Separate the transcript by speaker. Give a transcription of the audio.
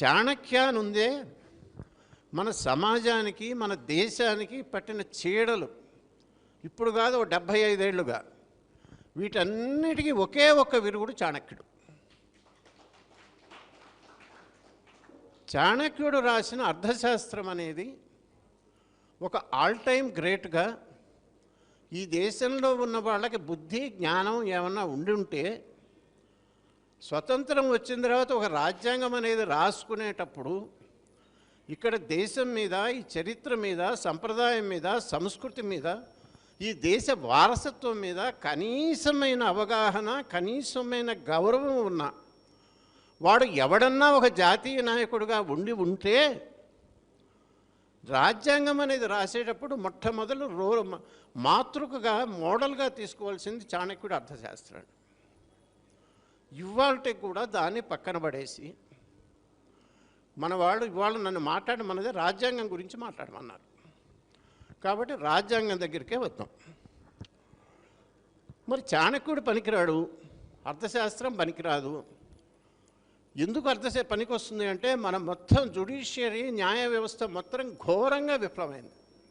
Speaker 1: చాణక్య అని ఉందే మన సమాజానికి మన దేశానికి పట్టిన చీడలు ఇప్పుడు కాదు 75 ఏళ్ళుగా వీటన్నిటికీ ఒకే ఒక్క విరుగుడు చాణక్యుడు. చాణక్యుడు రాసిన అర్థశాస్త్రం అనేది ఒక ఆల్ టైమ్ గ్రేట్గా ఈ దేశంలో ఉన్న వాళ్ళకి బుద్ధి జ్ఞానం ఏమన్నా ఉండి ఉంటే స్వతంత్రం వచ్చిన తర్వాత ఒక రాజ్యాంగం అనేది రాసుకునేటప్పుడు ఇక్కడ దేశం మీద ఈ చరిత్ర మీద సంప్రదాయం మీద సంస్కృతి మీద ఈ దేశ వారసత్వం మీద కనీసమైన అవగాహన కనీసమైన గౌరవం ఉన్న వాడు ఎవడన్నా ఒక జాతీయ నాయకుడిగా ఉంటే రాజ్యాంగం అనేది రాసేటప్పుడు మొట్టమొదలు మాతృకగా మోడల్గా తీసుకోవాల్సింది చాణక్యుడి అర్థశాస్త్రాన్ని. ఇవాళ కూడా దాన్ని పక్కన పడేసి మన వాళ్ళు ఇవాళ నన్ను మాట్లాడమన్నదే రాజ్యాంగం గురించి మాట్లాడమన్నారు. కాబట్టి రాజ్యాంగం దగ్గరికే వద్దాం. మరి చాణక్యుడు పనికిరాడు, అర్థశాస్త్రం పనికిరాదు. ఎందుకు పనికి వస్తుంది అంటే మన మొత్తం జ్యుడిషియరీ న్యాయ వ్యవస్థ మొత్తం ఘోరంగా విఫలమైంది.